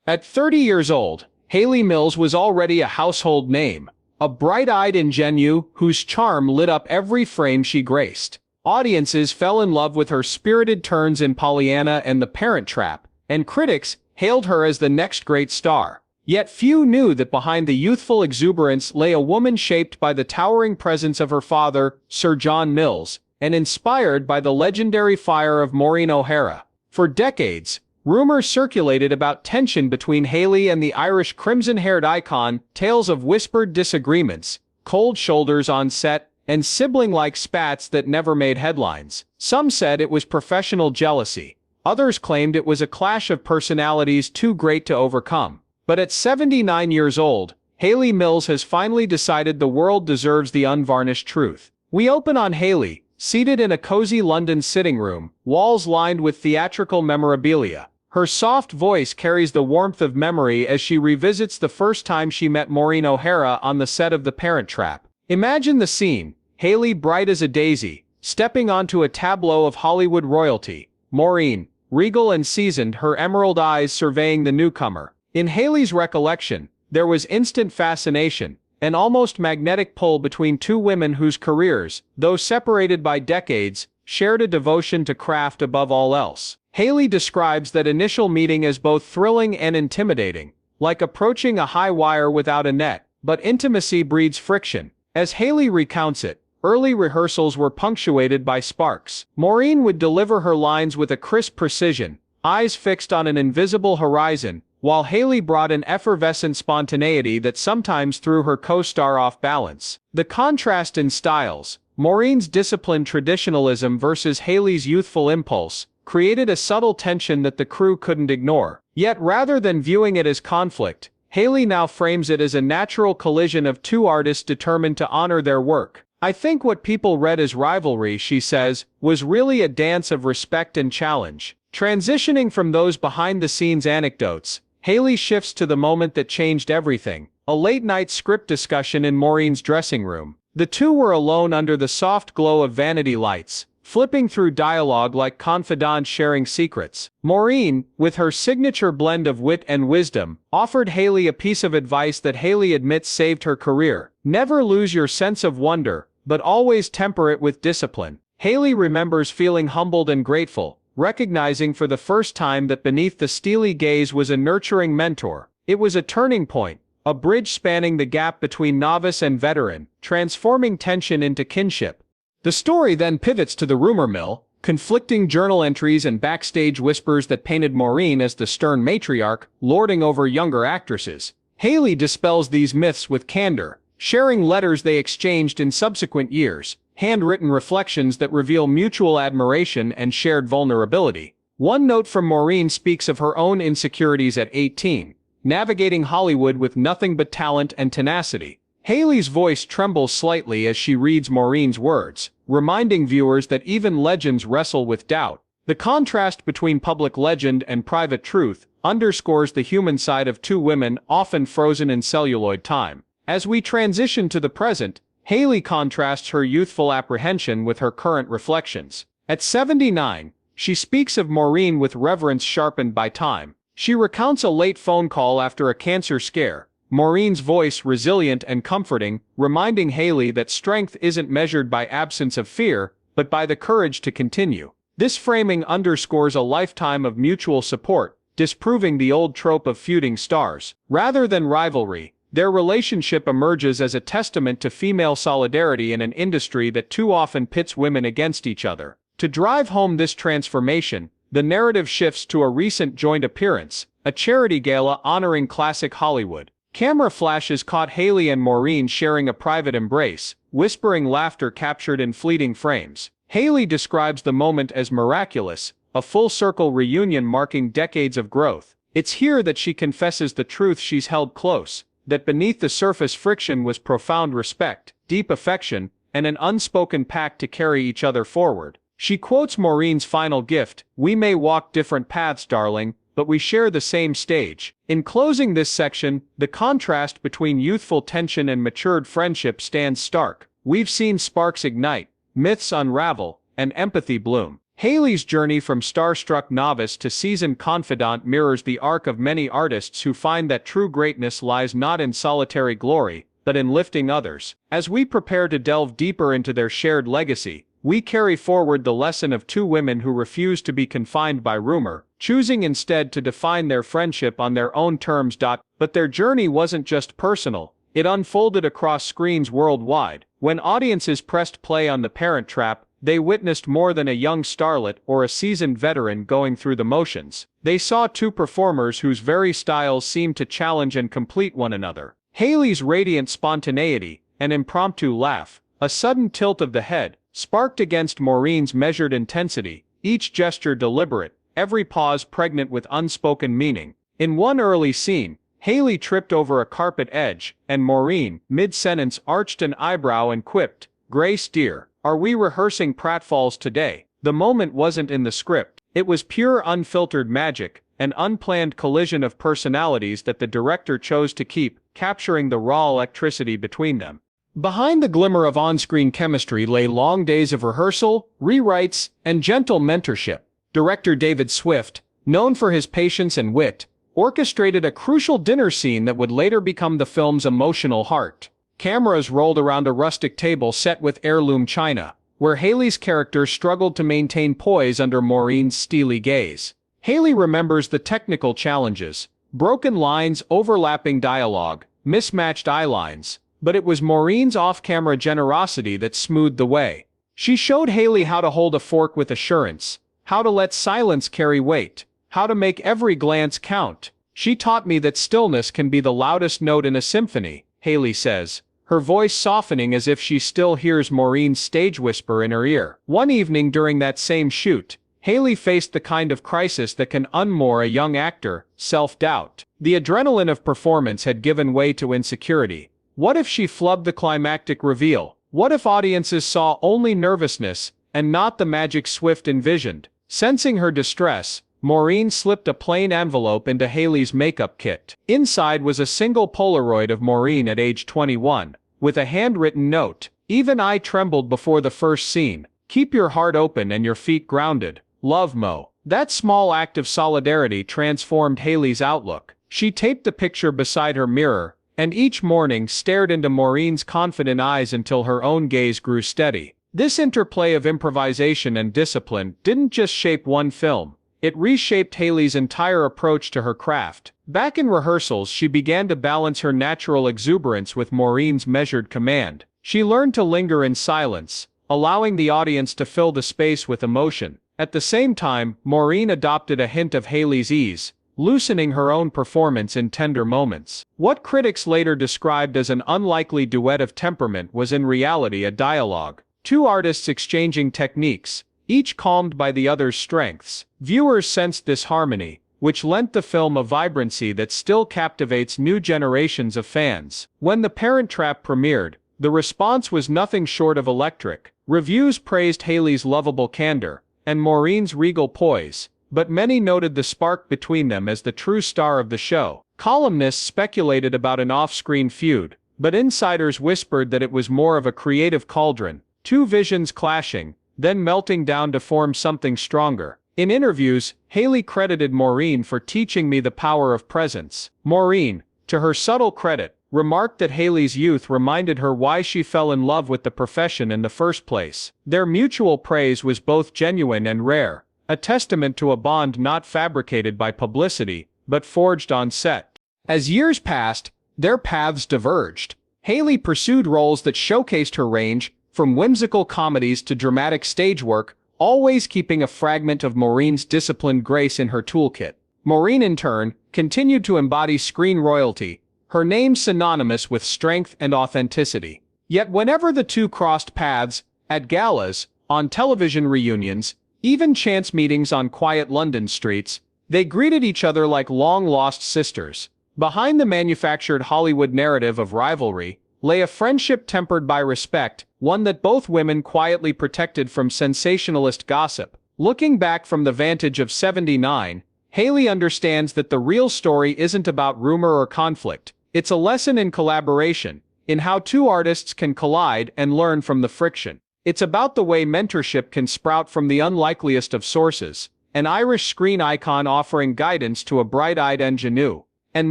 At 30 years old, Hayley Mills was already a household name, a bright-eyed ingenue whose charm lit up every frame she graced. Audiences fell in love with her spirited turns in Pollyanna and The Parent Trap, and critics hailed her as the next great star. Yet few knew that behind the youthful exuberance lay a woman shaped by the towering presence of her father, Sir John Mills, and inspired by the legendary fire of Maureen O'Hara. For decades, rumors circulated about tension between Hayley and the Irish crimson-haired icon, tales of whispered disagreements, cold shoulders on set, and sibling-like spats that never made headlines. Some said it was professional jealousy. Others claimed it was a clash of personalities too great to overcome. But at 79 years old, Hayley Mills has finally decided the world deserves the unvarnished truth. We open on Hayley, seated in a cozy London sitting room, walls lined with theatrical memorabilia. Her soft voice carries the warmth of memory as she revisits the first time she met Maureen O'Hara on the set of The Parent Trap. Imagine the scene: Hayley bright as a daisy, stepping onto a tableau of Hollywood royalty. Maureen, regal and seasoned, her emerald eyes surveying the newcomer. In Hayley's recollection, there was instant fascination, an almost magnetic pull between two women whose careers, though separated by decades, shared a devotion to craft above all else. Hayley describes that initial meeting as both thrilling and intimidating, like approaching a high wire without a net, but intimacy breeds friction. As Hayley recounts it, early rehearsals were punctuated by sparks. Maureen would deliver her lines with a crisp precision, eyes fixed on an invisible horizon, while Hayley brought an effervescent spontaneity that sometimes threw her co-star off balance. The contrast in styles, Maureen's disciplined traditionalism versus Hayley's youthful impulse, created a subtle tension that the crew couldn't ignore. Yet rather than viewing it as conflict, Hayley now frames it as a natural collision of two artists determined to honor their work. "I think what people read as rivalry," she says, "was really a dance of respect and challenge." Transitioning from those behind-the-scenes anecdotes, Hayley shifts to the moment that changed everything: a late-night script discussion in Maureen's dressing room. The two were alone under the soft glow of vanity lights, flipping through dialogue like confidants sharing secrets. Maureen, with her signature blend of wit and wisdom, offered Hayley a piece of advice that Hayley admits saved her career: "Never lose your sense of wonder, but always temper it with discipline." Hayley remembers feeling humbled and grateful, recognizing for the first time that beneath the steely gaze was a nurturing mentor. It was a turning point, a bridge spanning the gap between novice and veteran, transforming tension into kinship. The story then pivots to the rumor mill, conflicting journal entries and backstage whispers that painted Maureen as the stern matriarch, lording over younger actresses. Hayley dispels these myths with candor, sharing letters they exchanged in subsequent years, handwritten reflections that reveal mutual admiration and shared vulnerability. One note from Maureen speaks of her own insecurities at 18, navigating Hollywood with nothing but talent and tenacity. Hayley's voice trembles slightly as she reads Maureen's words, reminding viewers that even legends wrestle with doubt. The contrast between public legend and private truth underscores the human side of two women often frozen in celluloid time. As we transition to the present, Hayley contrasts her youthful apprehension with her current reflections. At 79, she speaks of Maureen with reverence sharpened by time. She recounts a late phone call after a cancer scare, Maureen's voice resilient and comforting, reminding Hayley that strength isn't measured by absence of fear, but by the courage to continue. This framing underscores a lifetime of mutual support, disproving the old trope of feuding stars. Rather than rivalry, their relationship emerges as a testament to female solidarity in an industry that too often pits women against each other. To drive home this transformation, the narrative shifts to a recent joint appearance, a charity gala honoring classic Hollywood. Camera flashes caught Hayley and Maureen sharing a private embrace, whispering laughter captured in fleeting frames. Hayley describes the moment as miraculous, a full-circle reunion marking decades of growth. It's here that she confesses the truth she's held close, that beneath the surface friction was profound respect, deep affection, and an unspoken pact to carry each other forward. She quotes Maureen's final gift: "We may walk different paths, darling, but we share the same stage." In closing this section, the contrast between youthful tension and matured friendship stands stark. We've seen sparks ignite, myths unravel, and empathy bloom. Hayley's journey from starstruck novice to seasoned confidant mirrors the arc of many artists who find that true greatness lies not in solitary glory, but in lifting others. As we prepare to delve deeper into their shared legacy, we carry forward the lesson of two women who refused to be confined by rumor, choosing instead to define their friendship on their own terms. But their journey wasn't just personal, it unfolded across screens worldwide. When audiences pressed play on The Parent Trap, they witnessed more than a young starlet or a seasoned veteran going through the motions. They saw two performers whose very styles seemed to challenge and complete one another. Hayley's radiant spontaneity, an impromptu laugh, a sudden tilt of the head, sparked against Maureen's measured intensity, each gesture deliberate, every pause pregnant with unspoken meaning. In one early scene, Hayley tripped over a carpet edge, and Maureen, mid-sentence, arched an eyebrow and quipped, "Grace dear, are we rehearsing pratfalls today?" The moment wasn't in the script. It was pure unfiltered magic, an unplanned collision of personalities that the director chose to keep, capturing the raw electricity between them. Behind the glimmer of on-screen chemistry lay long days of rehearsal, rewrites, and gentle mentorship. Director David Swift, known for his patience and wit, orchestrated a crucial dinner scene that would later become the film's emotional heart. Cameras rolled around a rustic table set with heirloom china, where Hayley's character struggled to maintain poise under Maureen's steely gaze. Hayley remembers the technical challenges, broken lines, overlapping dialogue, mismatched eye lines, but it was Maureen's off-camera generosity that smoothed the way. She showed Hayley how to hold a fork with assurance, how to let silence carry weight, how to make every glance count. "She taught me that stillness can be the loudest note in a symphony," Hayley says, her voice softening as if she still hears Maureen's stage whisper in her ear. One evening during that same shoot, Hayley faced the kind of crisis that can unmoor a young actor: self-doubt. The adrenaline of performance had given way to insecurity. What if she flubbed the climactic reveal? What if audiences saw only nervousness, and not the magic Swift envisioned? Sensing her distress, Maureen slipped a plain envelope into Hayley's makeup kit. Inside was a single Polaroid of Maureen at age 21, with a handwritten note. "Even I trembled before the first scene. Keep your heart open and your feet grounded. Love, Mo." That small act of solidarity transformed Hayley's outlook. She taped the picture beside her mirror, and each morning stared into Maureen's confident eyes until her own gaze grew steady. This interplay of improvisation and discipline didn't just shape one film. It reshaped Hayley's entire approach to her craft. Back in rehearsals, she began to balance her natural exuberance with Maureen's measured command. She learned to linger in silence, allowing the audience to fill the space with emotion. At the same time, Maureen adopted a hint of Hayley's ease, loosening her own performance in tender moments. What critics later described as an unlikely duet of temperament was in reality a dialogue. Two artists exchanging techniques, each calmed by the other's strengths. Viewers sensed this harmony, which lent the film a vibrancy that still captivates new generations of fans. When The Parent Trap premiered, the response was nothing short of electric. Reviews praised Hayley's lovable candor and Maureen's regal poise, but many noted the spark between them as the true star of the show. Columnists speculated about an off-screen feud, but insiders whispered that it was more of a creative cauldron, two visions clashing, then melting down to form something stronger. In interviews, Hayley credited Maureen for teaching me the power of presence. Maureen, to her subtle credit, remarked that Hayley's youth reminded her why she fell in love with the profession in the first place. Their mutual praise was both genuine and rare, a testament to a bond not fabricated by publicity, but forged on set. As years passed, their paths diverged. Hayley pursued roles that showcased her range, from whimsical comedies to dramatic stage work, always keeping a fragment of Maureen's disciplined grace in her toolkit. Maureen, in turn, continued to embody screen royalty, her name synonymous with strength and authenticity. Yet whenever the two crossed paths, at galas, on television reunions, even chance meetings on quiet London streets, they greeted each other like long-lost sisters. Behind the manufactured Hollywood narrative of rivalry lay a friendship tempered by respect, one that both women quietly protected from sensationalist gossip. Looking back from the vantage of '79, Hayley understands that the real story isn't about rumor or conflict. It's a lesson in collaboration, in how two artists can collide and learn from the friction. It's about the way mentorship can sprout from the unlikeliest of sources, an Irish screen icon offering guidance to a bright-eyed ingenue. And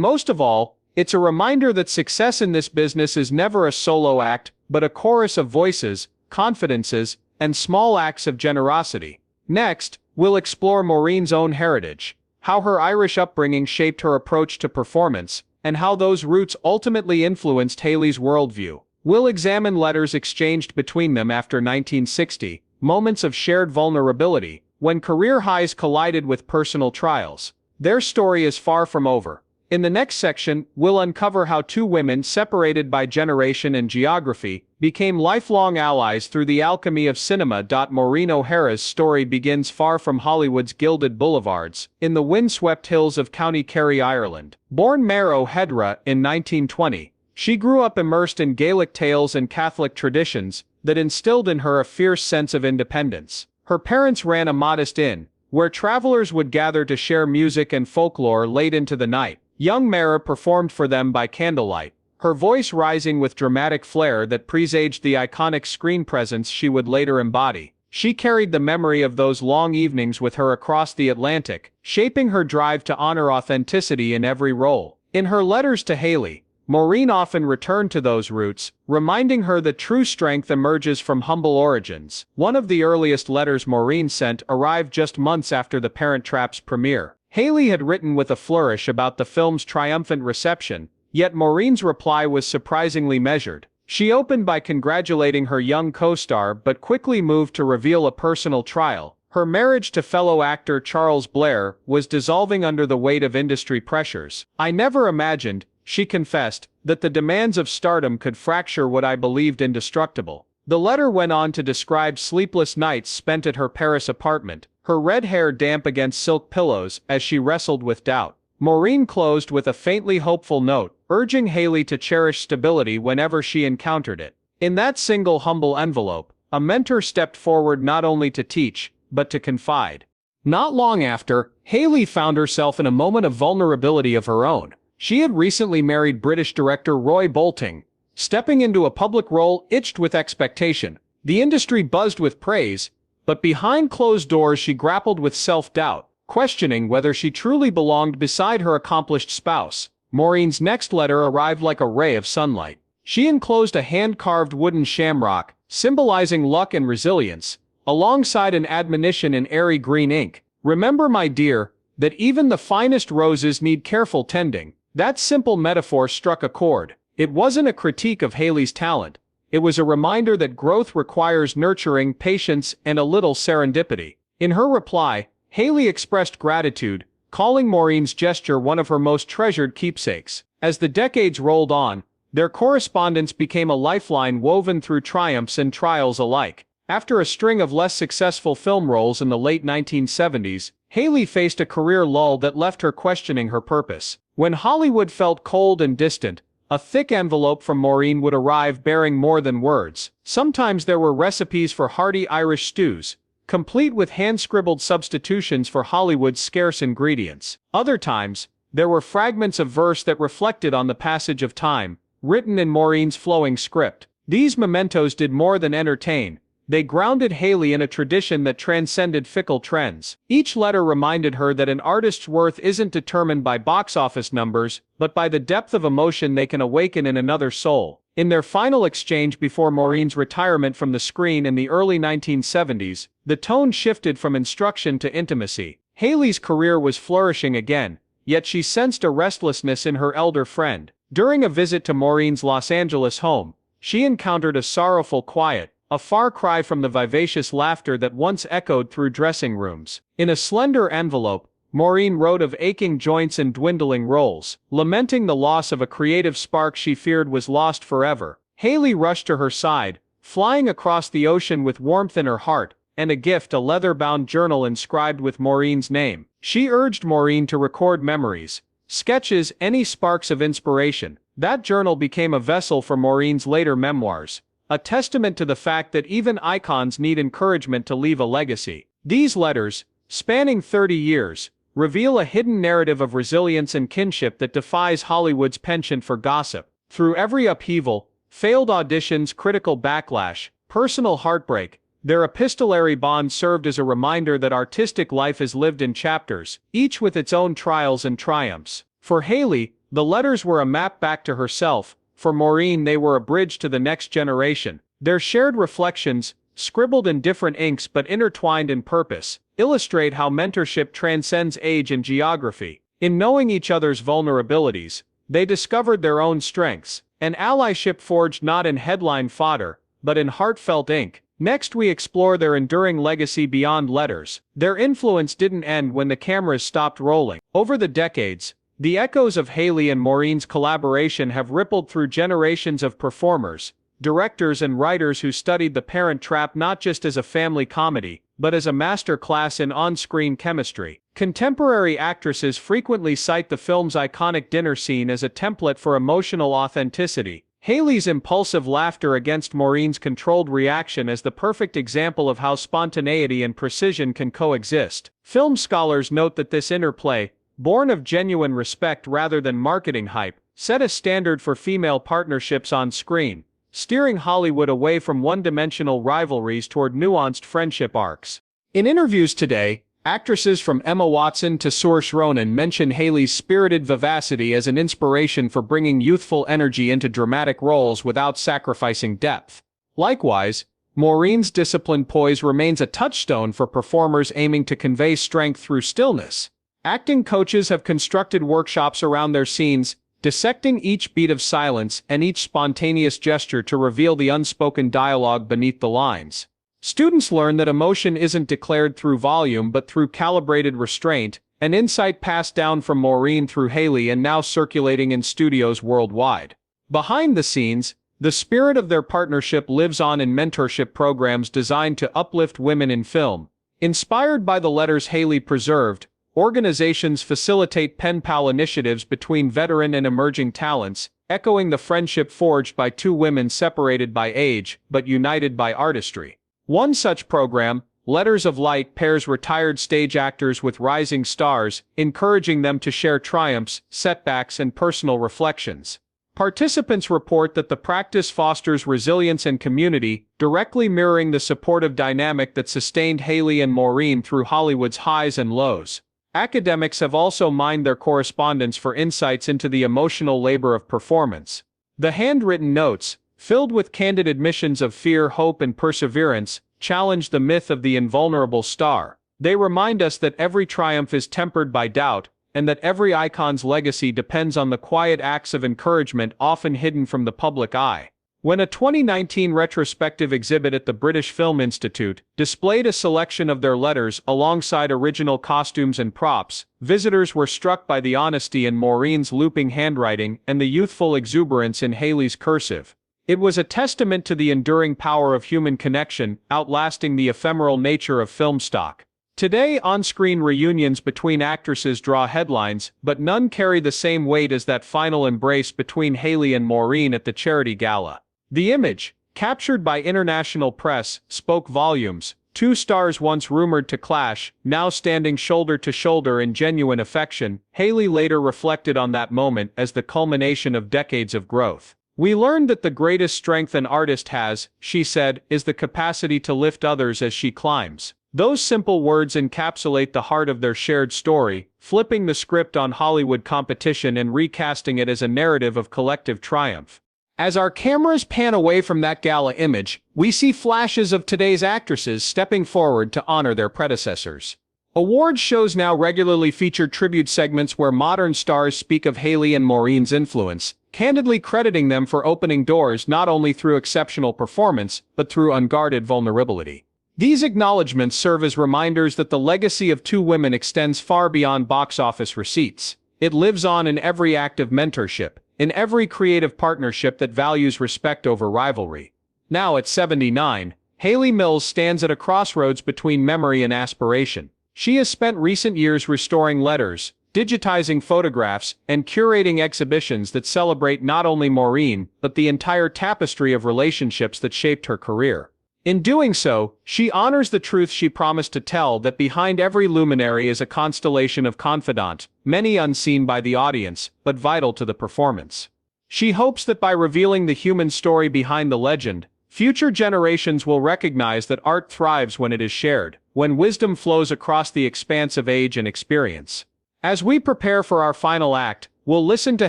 most of all, it's a reminder that success in this business is never a solo act, but a chorus of voices, confidences, and small acts of generosity. Next, we'll explore Maureen's own heritage, how her Irish upbringing shaped her approach to performance, and how those roots ultimately influenced Hayley's worldview. We'll examine letters exchanged between them after 1960, moments of shared vulnerability, when career highs collided with personal trials. Their story is far from over. In the next section, we'll uncover how two women separated by generation and geography became lifelong allies through the alchemy of cinema. Maureen O'Hara's story begins far from Hollywood's gilded boulevards, in the windswept hills of County Kerry, Ireland. Born Maureen O'Hara in 1920, she grew up immersed in Gaelic tales and Catholic traditions that instilled in her a fierce sense of independence. Her parents ran a modest inn, where travelers would gather to share music and folklore late into the night. Young Mara performed for them by candlelight, her voice rising with dramatic flair that presaged the iconic screen presence she would later embody. She carried the memory of those long evenings with her across the Atlantic, shaping her drive to honor authenticity in every role. In her letters to Hayley, Maureen often returned to those roots, reminding her that true strength emerges from humble origins. One of the earliest letters Maureen sent arrived just months after The Parent Trap's premiere. Hayley had written with a flourish about the film's triumphant reception, yet Maureen's reply was surprisingly measured. She opened by congratulating her young co-star but quickly moved to reveal a personal trial. Her marriage to fellow actor Charles Blair was dissolving under the weight of industry pressures. "I never imagined," she confessed, "that the demands of stardom could fracture what I believed indestructible." The letter went on to describe sleepless nights spent at her Paris apartment, her red hair damp against silk pillows as she wrestled with doubt. Maureen closed with a faintly hopeful note, urging Hayley to cherish stability whenever she encountered it. In that single humble envelope, a mentor stepped forward not only to teach, but to confide. Not long after, Hayley found herself in a moment of vulnerability of her own. She had recently married British director Roy Bolting, stepping into a public role itched with expectation. The industry buzzed with praise, but behind closed doors she grappled with self-doubt, questioning whether she truly belonged beside her accomplished spouse. Maureen's next letter arrived like a ray of sunlight. She enclosed a hand-carved wooden shamrock, symbolizing luck and resilience, alongside an admonition in airy green ink. "Remember, my dear, that even the finest roses need careful tending." That simple metaphor struck a chord. It wasn't a critique of Hayley's talent. It was a reminder that growth requires nurturing, patience, and a little serendipity. In her reply, Hayley expressed gratitude, calling Maureen's gesture one of her most treasured keepsakes. As the decades rolled on, their correspondence became a lifeline woven through triumphs and trials alike. After a string of less successful film roles in the late 1970s, Hayley faced a career lull that left her questioning her purpose. When Hollywood felt cold and distant, a thick envelope from Maureen would arrive bearing more than words. Sometimes there were recipes for hearty Irish stews, complete with hand-scribbled substitutions for Hollywood's scarce ingredients. Other times, there were fragments of verse that reflected on the passage of time, written in Maureen's flowing script. These mementos did more than entertain. They grounded Hayley in a tradition that transcended fickle trends. Each letter reminded her that an artist's worth isn't determined by box office numbers, but by the depth of emotion they can awaken in another soul. In their final exchange before Maureen's retirement from the screen in the early 1970s, the tone shifted from instruction to intimacy. Hayley's career was flourishing again, yet she sensed a restlessness in her elder friend. During a visit to Maureen's Los Angeles home, she encountered a sorrowful quiet, a far cry from the vivacious laughter that once echoed through dressing rooms. In a slender envelope, Maureen wrote of aching joints and dwindling roles, lamenting the loss of a creative spark she feared was lost forever. Hayley rushed to her side, flying across the ocean with warmth in her heart, and a gift, a leather-bound journal inscribed with Maureen's name. She urged Maureen to record memories, sketches, any sparks of inspiration. That journal became a vessel for Maureen's later memoirs, a testament to the fact that even icons need encouragement to leave a legacy. These letters, spanning 30 years, reveal a hidden narrative of resilience and kinship that defies Hollywood's penchant for gossip. Through every upheaval, failed auditions, critical backlash, personal heartbreak, their epistolary bond served as a reminder that artistic life is lived in chapters, each with its own trials and triumphs. For Hayley, the letters were a map back to herself. For Maureen, they were a bridge to the next generation. Their shared reflections, scribbled in different inks but intertwined in purpose, illustrate how mentorship transcends age and geography. In knowing each other's vulnerabilities, they discovered their own strengths, an allyship forged not in headline fodder, but in heartfelt ink. Next we explore their enduring legacy beyond letters. Their influence didn't end when the cameras stopped rolling. Over the decades, the echoes of Hayley and Maureen's collaboration have rippled through generations of performers, directors and writers who studied The Parent Trap not just as a family comedy, but as a master class in on-screen chemistry. Contemporary actresses frequently cite the film's iconic dinner scene as a template for emotional authenticity. Hayley's impulsive laughter against Maureen's controlled reaction as the perfect example of how spontaneity and precision can coexist. Film scholars note that this interplay, born of genuine respect rather than marketing hype, set a standard for female partnerships on screen, steering Hollywood away from one-dimensional rivalries toward nuanced friendship arcs. In interviews today, actresses from Emma Watson to Saoirse Ronan mention Hayley's spirited vivacity as an inspiration for bringing youthful energy into dramatic roles without sacrificing depth. Likewise, Maureen's disciplined poise remains a touchstone for performers aiming to convey strength through stillness. Acting coaches have constructed workshops around their scenes, dissecting each beat of silence and each spontaneous gesture to reveal the unspoken dialogue beneath the lines. Students learn that emotion isn't declared through volume but through calibrated restraint, an insight passed down from Maureen through Hayley and now circulating in studios worldwide. Behind the scenes, the spirit of their partnership lives on in mentorship programs designed to uplift women in film. Inspired by the letters Hayley preserved, organizations facilitate pen pal initiatives between veteran and emerging talents, echoing the friendship forged by two women separated by age but united by artistry. One such program, Letters of Light, pairs retired stage actors with rising stars, encouraging them to share triumphs, setbacks, and personal reflections. Participants report that the practice fosters resilience and community, directly mirroring the supportive dynamic that sustained Hayley and Maureen through Hollywood's highs and lows. Academics have also mined their correspondence for insights into the emotional labor of performance. The handwritten notes, filled with candid admissions of fear, hope, and perseverance, challenge the myth of the invulnerable star. They remind us that every triumph is tempered by doubt, and that every icon's legacy depends on the quiet acts of encouragement often hidden from the public eye. When a 2019 retrospective exhibit at the British Film Institute displayed a selection of their letters alongside original costumes and props, visitors were struck by the honesty in Maureen's looping handwriting and the youthful exuberance in Hayley's cursive. It was a testament to the enduring power of human connection, outlasting the ephemeral nature of film stock. Today, on-screen reunions between actresses draw headlines, but none carry the same weight as that final embrace between Hayley and Maureen at the charity gala. The image, captured by international press, spoke volumes. Two stars once rumored to clash, now standing shoulder to shoulder in genuine affection. Hayley later reflected on that moment as the culmination of decades of growth. "We learned that the greatest strength an artist has," she said, "is the capacity to lift others as she climbs." Those simple words encapsulate the heart of their shared story, flipping the script on Hollywood competition and recasting it as a narrative of collective triumph. As our cameras pan away from that gala image, we see flashes of today's actresses stepping forward to honor their predecessors. Awards shows now regularly feature tribute segments where modern stars speak of Hayley and Maureen's influence, candidly crediting them for opening doors not only through exceptional performance, but through unguarded vulnerability. These acknowledgments serve as reminders that the legacy of two women extends far beyond box office receipts. It lives on in every act of mentorship, in every creative partnership that values respect over rivalry. Now at 79, Hayley Mills stands at a crossroads between memory and aspiration. She has spent recent years restoring letters, digitizing photographs, and curating exhibitions that celebrate not only Maureen, but the entire tapestry of relationships that shaped her career. In doing so, she honors the truth she promised to tell, that behind every luminary is a constellation of confidants, many unseen by the audience, but vital to the performance. She hopes that by revealing the human story behind the legend, Future generations will recognize that art thrives when it is shared, when wisdom flows across the expanse of age and experience. As we prepare for our final act, we'll listen to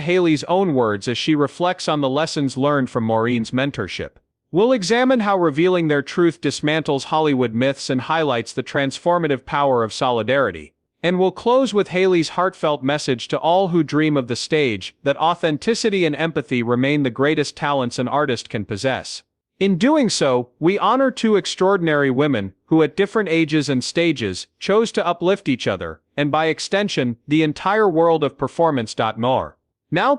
Hayley's own words as she reflects on the lessons learned from Maureen's mentorship. We'll examine how revealing their truth dismantles Hollywood myths and highlights the transformative power of solidarity. And we'll close with Hayley's heartfelt message to all who dream of the stage, that authenticity and empathy remain the greatest talents an artist can possess. In doing so, we honor two extraordinary women, who at different ages and stages, chose to uplift each other, and by extension, the entire world of performance. Now,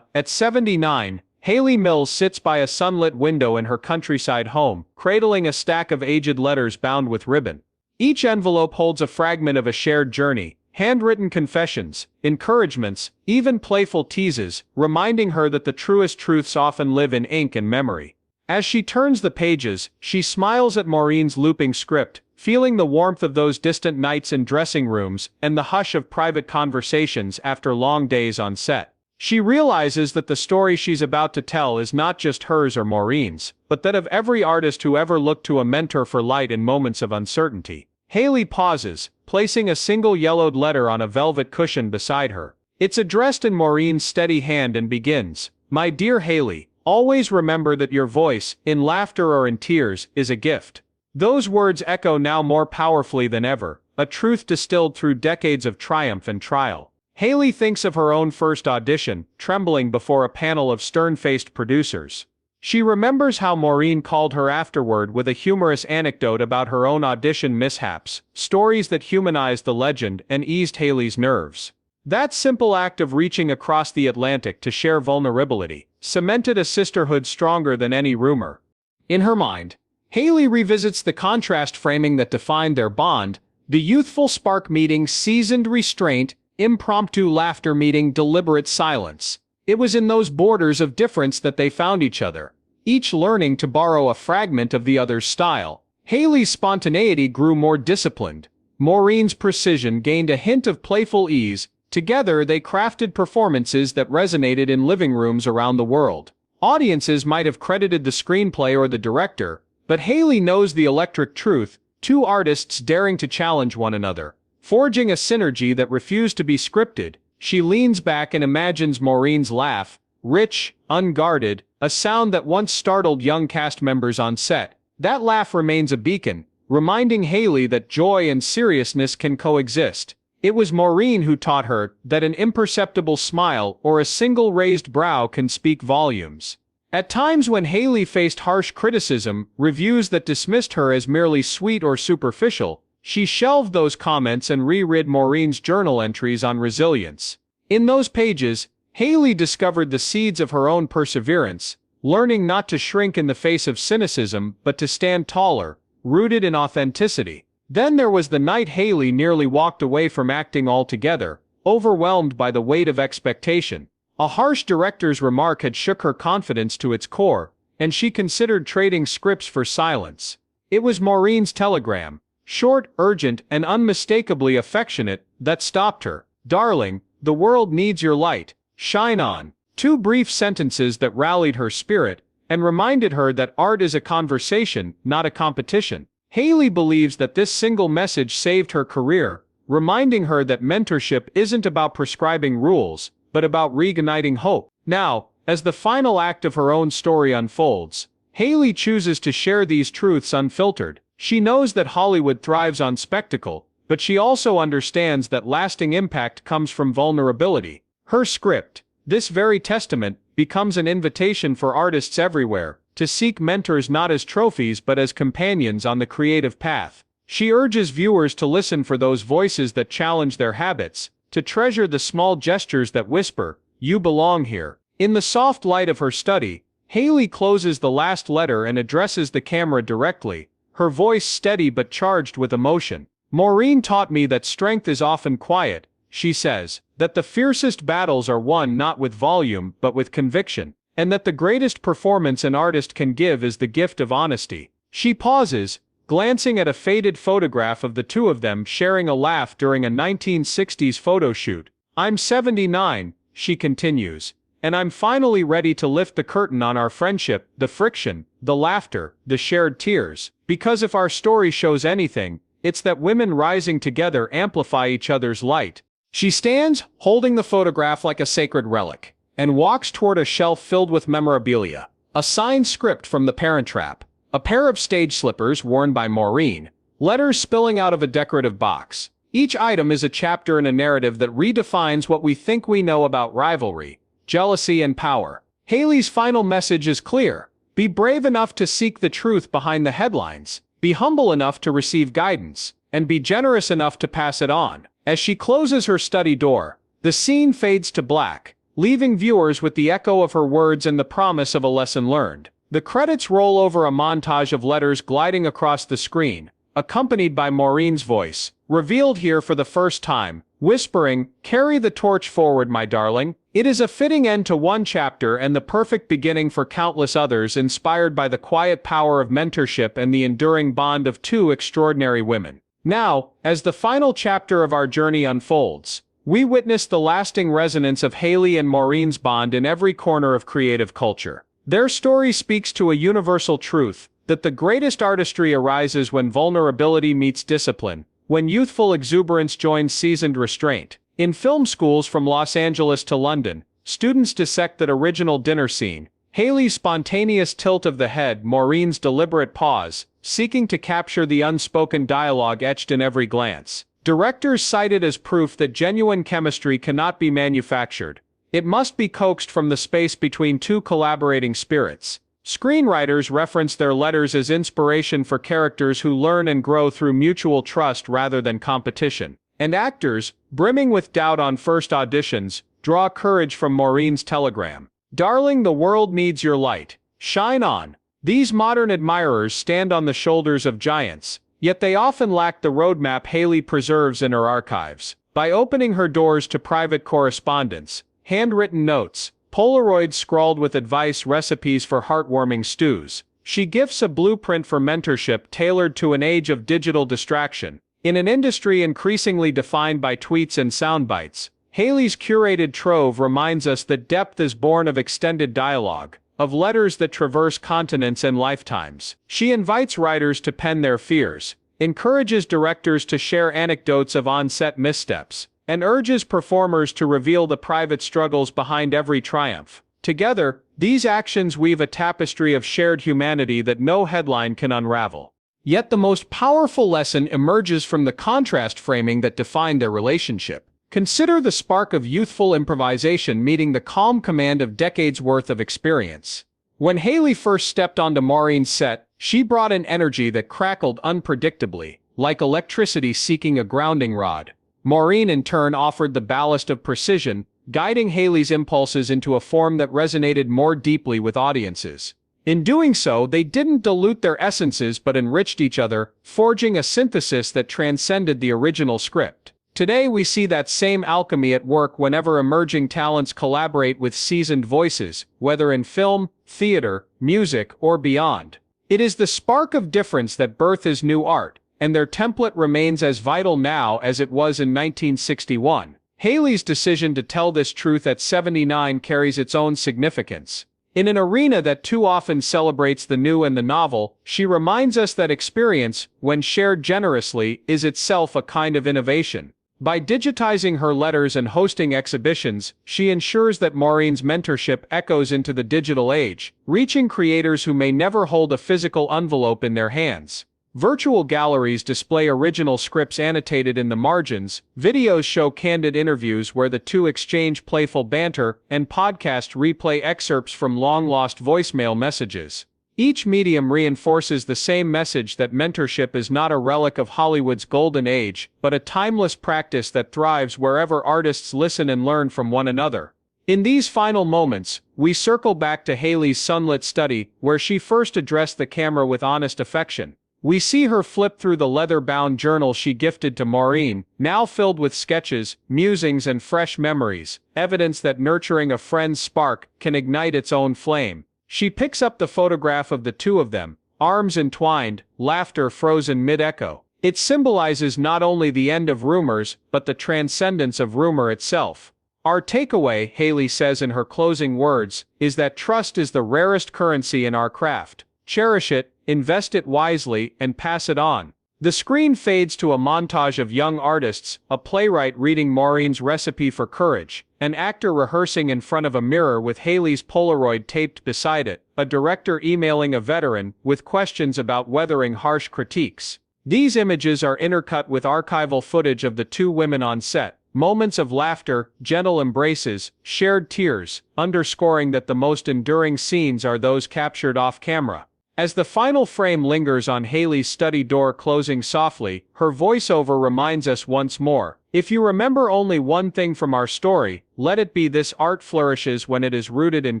at 79, Hayley Mills sits by a sunlit window in her countryside home, cradling a stack of aged letters bound with ribbon. Each envelope holds a fragment of a shared journey, handwritten confessions, encouragements, even playful teases, reminding her that the truest truths often live in ink and memory. As she turns the pages, she smiles at Maureen's looping script, feeling the warmth of those distant nights in dressing rooms and the hush of private conversations after long days on set. She realizes that the story she's about to tell is not just hers or Maureen's, but that of every artist who ever looked to a mentor for light in moments of uncertainty. Hayley pauses, placing a single yellowed letter on a velvet cushion beside her. It's addressed in Maureen's steady hand and begins, "My dear Hayley, always remember that your voice, in laughter or in tears, is a gift." Those words echo now more powerfully than ever, a truth distilled through decades of triumph and trial. Hayley thinks of her own first audition, trembling before a panel of stern-faced producers. She remembers how Maureen called her afterward with a humorous anecdote about her own audition mishaps, stories that humanized the legend and eased Hayley's nerves. That simple act of reaching across the Atlantic to share vulnerability cemented a sisterhood stronger than any rumor. In her mind, Hayley revisits the contrast framing that defined their bond: the youthful spark meeting seasoned restraint, impromptu laughter meeting deliberate silence. It was in those borders of difference that they found each other, each learning to borrow a fragment of the other's style. Hayley's spontaneity grew more disciplined. Maureen's precision gained a hint of playful ease. Together they crafted performances that resonated in living rooms around the world. Audiences might have credited the screenplay or the director, but Hayley knows the electric truth: two artists daring to challenge one another, forging a synergy that refused to be scripted. She leans back and imagines Maureen's laugh, rich, unguarded, a sound that once startled young cast members on set. That laugh remains a beacon, reminding Hayley that joy and seriousness can coexist. It was Maureen who taught her that an imperceptible smile or a single raised brow can speak volumes. At times when Hayley faced harsh criticism, reviews that dismissed her as merely sweet or superficial, she shelved those comments and reread Maureen's journal entries on resilience. In those pages, Hayley discovered the seeds of her own perseverance, learning not to shrink in the face of cynicism but to stand taller, rooted in authenticity. Then there was the night Hayley nearly walked away from acting altogether, overwhelmed by the weight of expectation. A harsh director's remark had shook her confidence to its core, and she considered trading scripts for silence. It was Maureen's telegram, short, urgent, and unmistakably affectionate, that stopped her. "Darling, the world needs your light. Shine on." Two brief sentences that rallied her spirit, and reminded her that art is a conversation, not a competition. Hayley believes that this single message saved her career, reminding her that mentorship isn't about prescribing rules, but about reigniting hope. Now, as the final act of her own story unfolds, Hayley chooses to share these truths unfiltered. She knows that Hollywood thrives on spectacle, but she also understands that lasting impact comes from vulnerability. Her script, this very testament, becomes an invitation for artists everywhere to seek mentors not as trophies but as companions on the creative path. She urges viewers to listen for those voices that challenge their habits, to treasure the small gestures that whisper, "You belong here." In the soft light of her study, Hayley closes the last letter and addresses the camera directly, her voice steady but charged with emotion. "Maureen taught me that strength is often quiet," she says, "that the fiercest battles are won not with volume but with conviction, and that the greatest performance an artist can give is the gift of honesty." She pauses, glancing at a faded photograph of the two of them sharing a laugh during a 1960s photo shoot. "I'm 79, she continues, and I'm finally ready to lift the curtain on our friendship, the friction, the laughter, the shared tears. Because if our story shows anything, it's that women rising together amplify each other's light. She stands, holding the photograph like a sacred relic, and walks toward a shelf filled with memorabilia. A signed script from The Parent Trap, a pair of stage slippers worn by Maureen, letters spilling out of a decorative box. Each item is a chapter in a narrative that redefines what we think we know about rivalry, jealousy, and power. Hayley's final message is clear. Be brave enough to seek the truth behind the headlines, be humble enough to receive guidance, and be generous enough to pass it on. As she closes her study door, the scene fades to black, leaving viewers with the echo of her words and the promise of a lesson learned. The credits roll over a montage of letters gliding across the screen, accompanied by Maureen's voice, revealed here for the first time, whispering, "Carry the torch forward, my darling." It is a fitting end to one chapter and the perfect beginning for countless others, inspired by the quiet power of mentorship and the enduring bond of two extraordinary women. Now, as the final chapter of our journey unfolds, we witness the lasting resonance of Hayley and Maureen's bond in every corner of creative culture. Their story speaks to a universal truth, that the greatest artistry arises when vulnerability meets discipline, when youthful exuberance joins seasoned restraint. In film schools from Los Angeles to London, students dissect that original dinner scene, Hayley's spontaneous tilt of the head, Maureen's deliberate pause, seeking to capture the unspoken dialogue etched in every glance. Directors cite it as proof that genuine chemistry cannot be manufactured. It must be coaxed from the space between two collaborating spirits. Screenwriters reference their letters as inspiration for characters who learn and grow through mutual trust rather than competition. And actors, brimming with doubt on first auditions, draw courage from Maureen's telegram. "Darling, the world needs your light. Shine on." These modern admirers stand on the shoulders of giants, yet they often lack the roadmap Hayley preserves in her archives. By opening her doors to private correspondence, handwritten notes, Polaroids scrawled with advice, recipes for heartwarming stews, she gifts a blueprint for mentorship tailored to an age of digital distraction. In an industry increasingly defined by tweets and soundbites, Hayley's curated trove reminds us that depth is born of extended dialogue, of letters that traverse continents and lifetimes. She invites writers to pen their fears, encourages directors to share anecdotes of on-set missteps, and urges performers to reveal the private struggles behind every triumph. Together, these actions weave a tapestry of shared humanity that no headline can unravel. Yet the most powerful lesson emerges from the contrast framing that defined their relationship. Consider the spark of youthful improvisation meeting the calm command of decades' worth of experience. When Hayley first stepped onto Maureen's set, she brought an energy that crackled unpredictably, like electricity seeking a grounding rod. Maureen in turn offered the ballast of precision, guiding Hayley's impulses into a form that resonated more deeply with audiences. In doing so, they didn't dilute their essences but enriched each other, forging a synthesis that transcended the original script. Today we see that same alchemy at work whenever emerging talents collaborate with seasoned voices, whether in film, theater, music, or beyond. It is the spark of difference that births new art, and their template remains as vital now as it was in 1961. Hayley's decision to tell this truth at 79 carries its own significance. In an arena that too often celebrates the new and the novel, she reminds us that experience, when shared generously, is itself a kind of innovation. By digitizing her letters and hosting exhibitions, she ensures that Maureen's mentorship echoes into the digital age, reaching creators who may never hold a physical envelope in their hands. Virtual galleries display original scripts annotated in the margins, videos show candid interviews where the two exchange playful banter, and podcasts replay excerpts from long-lost voicemail messages. Each medium reinforces the same message that mentorship is not a relic of Hollywood's golden age, but a timeless practice that thrives wherever artists listen and learn from one another. In these final moments, we circle back to Hayley's sunlit study, where she first addressed the camera with honest affection. We see her flip through the leather-bound journal she gifted to Maureen, now filled with sketches, musings, and fresh memories, evidence that nurturing a friend's spark can ignite its own flame. She picks up the photograph of the two of them, arms entwined, laughter frozen mid-echo. It symbolizes not only the end of rumors, but the transcendence of rumor itself. Our takeaway, Hayley says in her closing words, is that trust is the rarest currency in our craft. Cherish it, invest it wisely, and pass it on. The screen fades to a montage of young artists, a playwright reading Maureen's recipe for courage, an actor rehearsing in front of a mirror with Hayley's Polaroid taped beside it, a director emailing a veteran with questions about weathering harsh critiques. These images are intercut with archival footage of the two women on set, moments of laughter, gentle embraces, shared tears, underscoring that the most enduring scenes are those captured off-camera. As the final frame lingers on Hayley's study door closing softly, her voiceover reminds us once more, if you remember only one thing from our story, let it be this: art flourishes when it is rooted in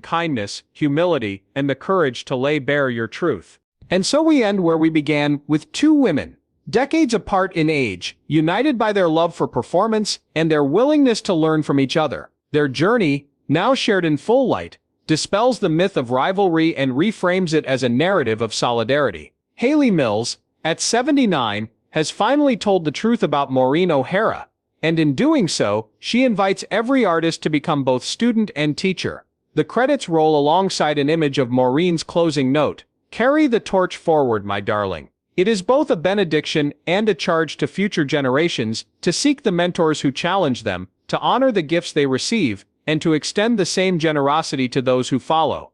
kindness, humility, and the courage to lay bare your truth. And so we end where we began, with two women, decades apart in age, united by their love for performance and their willingness to learn from each other. Their journey, now shared in full light, dispels the myth of rivalry and reframes it as a narrative of solidarity. Hayley Mills, at 79, has finally told the truth about Maureen O'Hara, and in doing so, she invites every artist to become both student and teacher. The credits roll alongside an image of Maureen's closing note: "Carry the torch forward, my darling." It is both a benediction and a charge to future generations to seek the mentors who challenge them, to honor the gifts they receive, and to extend the same generosity to those who follow.